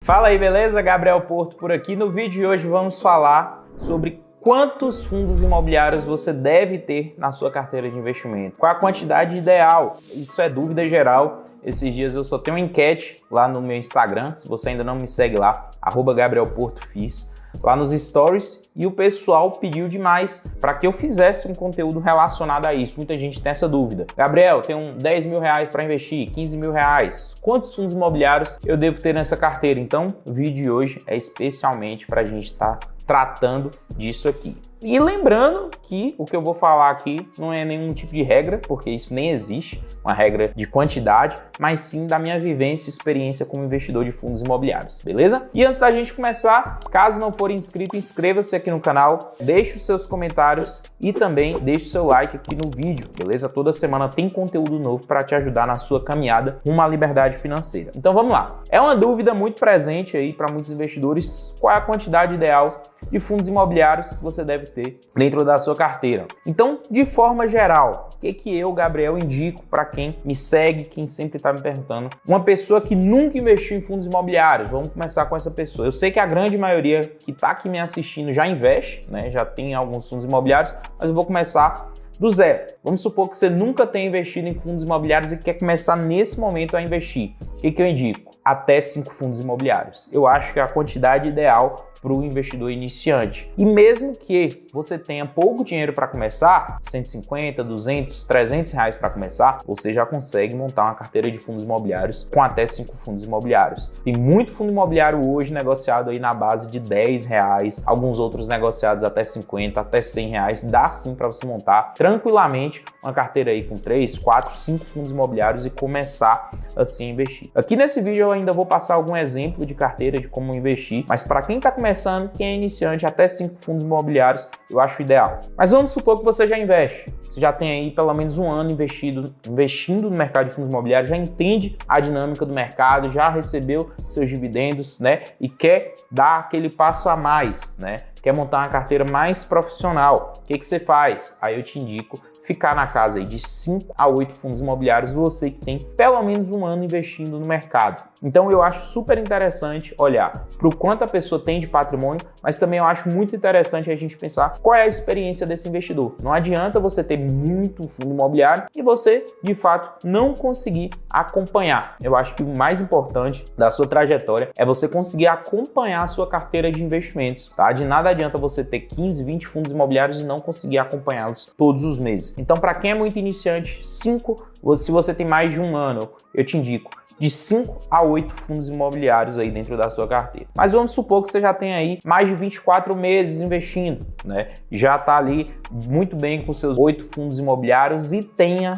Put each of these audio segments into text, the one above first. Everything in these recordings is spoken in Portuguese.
Fala aí, beleza? Gabriel Porto por aqui. No vídeo de hoje vamos falar sobre quantos fundos imobiliários você deve ter na sua carteira de investimento. Qual a quantidade ideal? Isso é dúvida geral. Esses dias eu só tenho uma enquete lá no meu Instagram. Se você ainda não me segue lá, @GabrielPortoFis, lá nos stories, e o pessoal pediu demais para que eu fizesse um conteúdo relacionado a isso. Muita gente tem essa dúvida. Gabriel, tenho 10 mil reais para investir, 15 mil reais. Quantos fundos imobiliários eu devo ter nessa carteira? Então, o vídeo de hoje é especialmente para a gente estar tratando disso aqui. E lembrando que o que eu vou falar aqui não é nenhum tipo de regra, porque isso nem existe, uma regra de quantidade, mas sim da minha vivência e experiência como investidor de fundos imobiliários, beleza? E antes da gente começar, caso não for inscrito, inscreva-se aqui no canal, deixe os seus comentários e também deixe o seu like aqui no vídeo, beleza? Toda semana tem conteúdo novo para te ajudar na sua caminhada rumo à liberdade financeira. Então vamos lá. É uma dúvida muito presente aí para muitos investidores, qual é a quantidade ideal de fundos imobiliários que você deve ter dentro da sua carteira. Então, de forma geral, o que eu, Gabriel, indico para quem me segue, quem sempre está me perguntando? Uma pessoa que nunca investiu em fundos imobiliários, vamos começar com essa pessoa. Eu sei que a grande maioria que está aqui me assistindo já investe, né? Já tem alguns fundos imobiliários, mas eu vou começar do zero. Vamos supor que você nunca tenha investido em fundos imobiliários e quer começar nesse momento a investir. O que eu indico? Até 5 fundos imobiliários. Eu acho que é a quantidade ideal para o investidor iniciante. E mesmo que você tenha pouco dinheiro para começar, 150, 200, 300 reais para começar, você já consegue montar uma carteira de fundos imobiliários com até 5 fundos imobiliários. Tem muito fundo imobiliário hoje negociado aí na base de 10 reais, alguns outros negociados até 50, até 100 reais. Dá sim para você montar tranquilamente uma carteira aí com 3, 4, 5 fundos imobiliários e começar assim a investir. Aqui nesse vídeo eu ainda vou passar algum exemplo de carteira de como investir, mas para quem está começando, quem é iniciante, até 5 fundos imobiliários eu acho ideal. Mas vamos supor que você já investe, você já tem aí pelo menos um ano investindo no mercado de fundos imobiliários, já entende a dinâmica do mercado, já recebeu seus dividendos, né? E quer dar aquele passo a mais, né? Quer montar uma carteira mais profissional. O que você faz? Aí eu te indico ficar na casa aí de 5 a 8 fundos imobiliários, você que tem pelo menos um ano investindo no mercado. Então eu acho super interessante olhar para o quanto a pessoa tem de patrimônio, mas também eu acho muito interessante a gente pensar qual é a experiência desse investidor. Não adianta você ter muito fundo imobiliário e você, de fato, não conseguir acompanhar. Eu acho que o mais importante da sua trajetória é você conseguir acompanhar a sua carteira de investimentos, tá? De nada adianta você ter 15, 20 fundos imobiliários e não conseguir acompanhá-los todos os meses. Então, para quem é muito iniciante, 5, se você tem mais de um ano, eu te indico de 5 a 8 fundos imobiliários aí dentro da sua carteira. Mas vamos supor que você já tem aí mais de 24 meses investindo, né? Já está ali muito bem com seus 8 fundos imobiliários e tenha,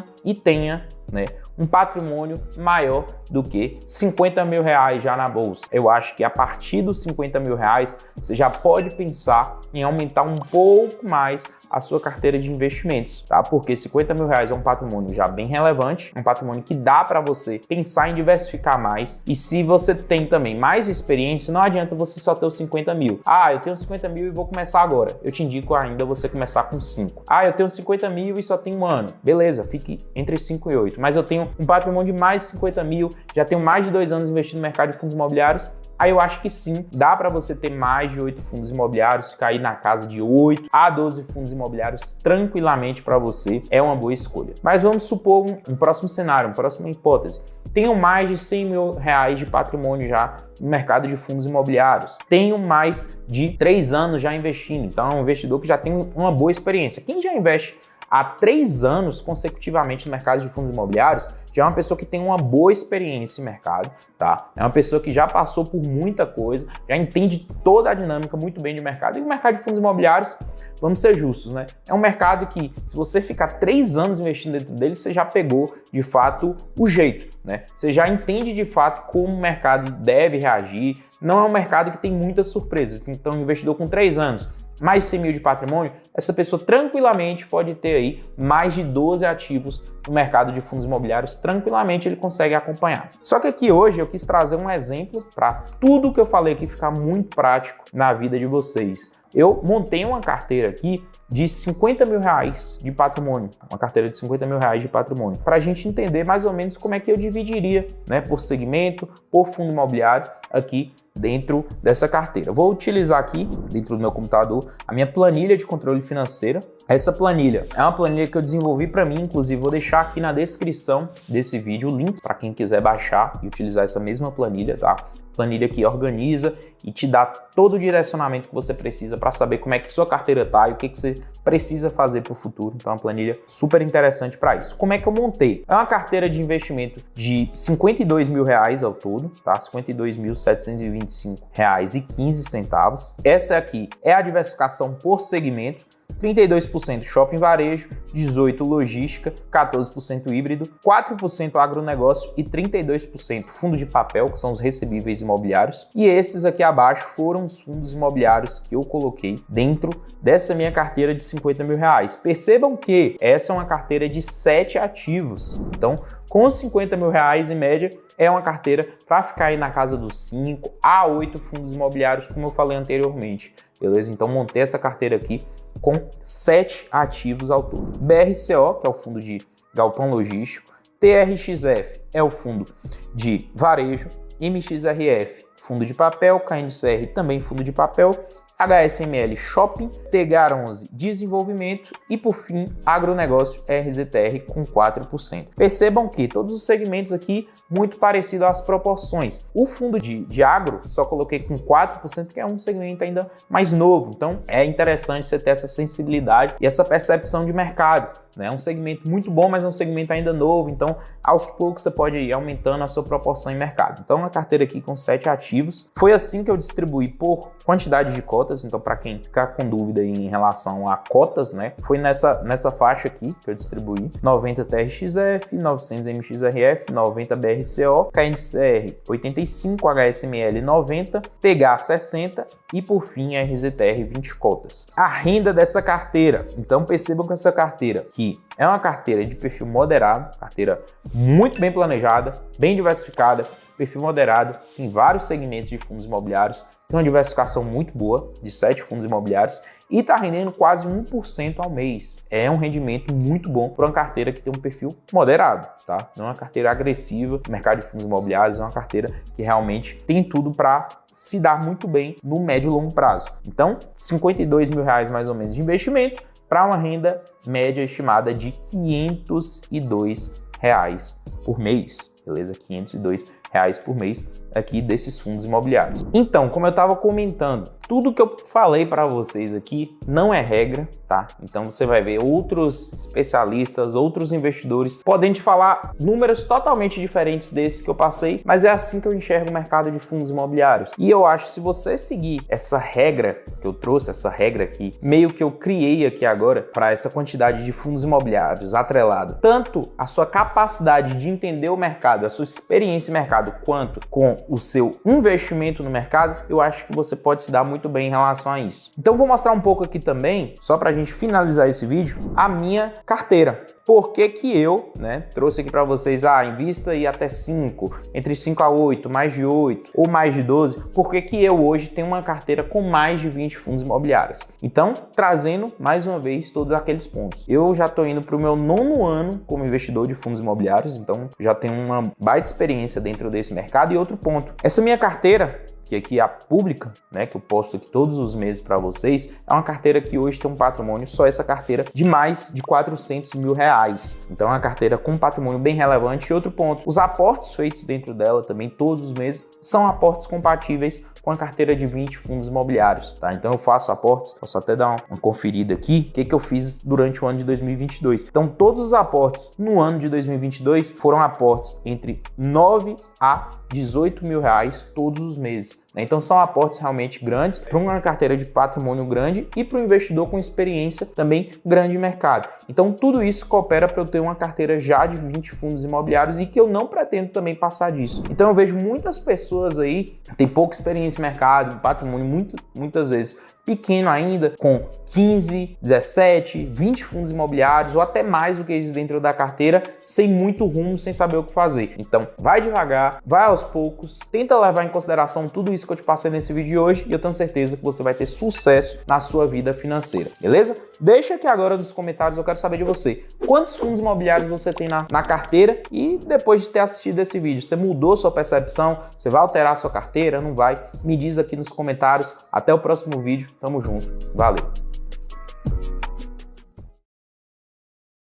né, um patrimônio maior do que 50 mil reais já na bolsa. Eu acho que a partir dos 50 mil reais, você já pode pensar em aumentar um pouco mais a sua carteira de investimentos, tá? Porque 50 mil reais é um patrimônio já bem relevante, um patrimônio que dá para você pensar em diversificar mais. E se você tem também mais experiência, não adianta você só ter os 50 mil. Ah, eu tenho 50 mil e vou começar agora. Eu te indico ainda você começar com 5. Ah, eu tenho 50 mil e só tenho um ano. Beleza, fique entre 5 e 8. Mas eu tenho um patrimônio de mais de 50 mil, já tenho mais de 2 anos investindo no mercado de fundos imobiliários. Aí eu acho que sim, dá para você ter mais de 8 fundos imobiliários, cair na casa de 8 a 12 fundos imobiliários tranquilamente para você, é uma boa escolha. Mas vamos supor um próximo cenário, uma próxima hipótese. Tenho mais de 100 mil reais de patrimônio já no mercado de fundos imobiliários. Tenho mais de 3 anos já investindo, então é um investidor que já tem uma boa experiência. Quem já investe há 3 anos consecutivamente no mercado de fundos imobiliários, já é uma pessoa que tem uma boa experiência em mercado, tá? É uma pessoa que já passou por muita coisa, já entende toda a dinâmica muito bem de mercado. E o mercado de fundos imobiliários, vamos ser justos, né? É um mercado que, se você ficar 3 anos investindo dentro dele, você já pegou, de fato, o jeito, né? Você já entende, de fato, como o mercado deve reagir. Não é um mercado que tem muitas surpresas. Então, um investidor com 3 anos, mais 100 mil de patrimônio, essa pessoa tranquilamente pode ter aí mais de 12 ativos no mercado de fundos imobiliários, tranquilamente ele consegue acompanhar. Só que aqui hoje eu quis trazer um exemplo para tudo que eu falei aqui ficar muito prático na vida de vocês. Eu montei uma carteira aqui de 50 mil reais de patrimônio, uma carteira de 50 mil reais de patrimônio, para a gente entender mais ou menos como é que eu dividiria, né, por segmento, por fundo imobiliário aqui dentro dessa carteira. Vou utilizar aqui, dentro do meu computador, a minha planilha de controle financeiro. Essa planilha é uma planilha que eu desenvolvi para mim, inclusive vou deixar aqui na descrição desse vídeo o link para quem quiser baixar e utilizar essa mesma planilha, tá? Planilha que organiza e te dá todo o direcionamento que você precisa para saber como é que sua carteira tá e o que você precisa fazer para o futuro. Então, é uma planilha super interessante para isso. Como é que eu montei? É uma carteira de investimento de 52 mil reais ao todo, tá? 52.725 reais e 15 centavos. Essa aqui é a diversificação por segmento. 32% shopping varejo, 18% logística, 14% híbrido, 4% agronegócio e 32% fundo de papel, que são os recebíveis imobiliários. E esses aqui abaixo foram os fundos imobiliários que eu coloquei dentro dessa minha carteira de 50 mil reais. Percebam que essa é uma carteira de 7 ativos. Então, com 50 mil reais em média, é uma carteira para ficar aí na casa dos 5 a 8 fundos imobiliários, como eu falei anteriormente. Beleza? Então, montei essa carteira aqui com 7 ativos ao todo. BRCO, que é o fundo de galpão logístico, TRXF é o fundo de varejo, MXRF, fundo de papel, KNCR também fundo de papel, HSML Shopping, TGAR11 Desenvolvimento e, por fim, Agronegócio RZTR com 4%. Percebam que todos os segmentos aqui muito parecidos às proporções. O fundo de agro só coloquei com 4%, que é um segmento ainda mais novo. Então, é interessante você ter essa sensibilidade e essa percepção de mercado. É um segmento muito bom, mas é um segmento ainda novo, então aos poucos você pode ir aumentando a sua proporção em mercado. Então, uma carteira aqui com 7 ativos. Foi assim que eu distribuí por quantidade de cotas, então para quem ficar com dúvida em relação a cotas, né, foi nessa faixa aqui que eu distribuí: 90 TRXF, 900 MXRF, 90 BRCO, KNCR 85, HSML 90, TGA 60 e, por fim, RZTR 20 cotas. A renda dessa carteira, então percebam que essa carteira que é uma carteira de perfil moderado, carteira muito bem planejada, bem diversificada, perfil moderado, tem vários segmentos de fundos imobiliários, tem uma diversificação muito boa de 7 fundos imobiliários e está rendendo quase 1% ao mês. É um rendimento muito bom para uma carteira que tem um perfil moderado, tá? Não é uma carteira agressiva no mercado de fundos imobiliários, é uma carteira que realmente tem tudo para se dar muito bem no médio e longo prazo. Então, 52 mil reais mais ou menos de investimento para uma renda média estimada de 502 reais por mês, beleza? 502 reais por mês aqui desses fundos imobiliários. Então, como eu estava comentando, tudo que eu falei para vocês aqui não é regra, tá? Então você vai ver outros especialistas, outros investidores podem te falar números totalmente diferentes desses que eu passei, mas é assim que eu enxergo o mercado de fundos imobiliários. E eu acho que se você seguir essa regra que eu trouxe, essa regra aqui, meio que eu criei aqui agora para essa quantidade de fundos imobiliários atrelado, tanto a sua capacidade de entender o mercado, a sua experiência em mercado, quanto com o seu investimento no mercado, eu acho que você pode se dar muito bem em relação a isso. Então vou mostrar um pouco aqui também, só para a gente finalizar esse vídeo, a minha carteira. Por que que eu, trouxe aqui para vocês, invista aí até 5, entre 5 a 8, mais de 8 ou mais de 12, por que que eu hoje tenho uma carteira com mais de 20 fundos imobiliários? Então, trazendo mais uma vez todos aqueles pontos. Eu já estou indo para o meu 9º ano como investidor de fundos imobiliários, então já tenho uma baita experiência dentro desse mercado. E outro ponto, essa minha carteira, que aqui é a pública, que eu posto aqui todos os meses para vocês, é uma carteira que hoje tem um patrimônio, só essa carteira, de mais de 400 mil reais. Então é uma carteira com um patrimônio bem relevante. E outro ponto, os aportes feitos dentro dela também todos os meses são aportes compatíveis com a carteira de 20 fundos imobiliários, tá? Então eu faço aportes, posso até dar uma conferida aqui, o que eu fiz durante o ano de 2022. Então todos os aportes no ano de 2022 foram aportes entre 9 a 18 mil reais todos os meses. Então são aportes realmente grandes para uma carteira de patrimônio grande e para um investidor com experiência também grande em mercado. Então tudo isso coopera para eu ter uma carteira já de 20 fundos imobiliários e que eu não pretendo também passar disso. Então eu vejo muitas pessoas aí que têm pouca experiência em mercado, patrimônio muitas vezes pequeno ainda, com 15, 17, 20 fundos imobiliários ou até mais do que isso dentro da carteira, sem muito rumo, sem saber o que fazer. Então vai devagar, vai aos poucos, tenta levar em consideração tudo tudo isso que eu te passei nesse vídeo de hoje e eu tenho certeza que você vai ter sucesso na sua vida financeira, beleza? Deixa aqui agora nos comentários, eu quero saber de você. Quantos fundos imobiliários você tem na carteira? E depois de ter assistido esse vídeo, você mudou sua percepção? Você vai alterar sua carteira? Não vai? Me diz aqui nos comentários. Até o próximo vídeo. Tamo junto. Valeu!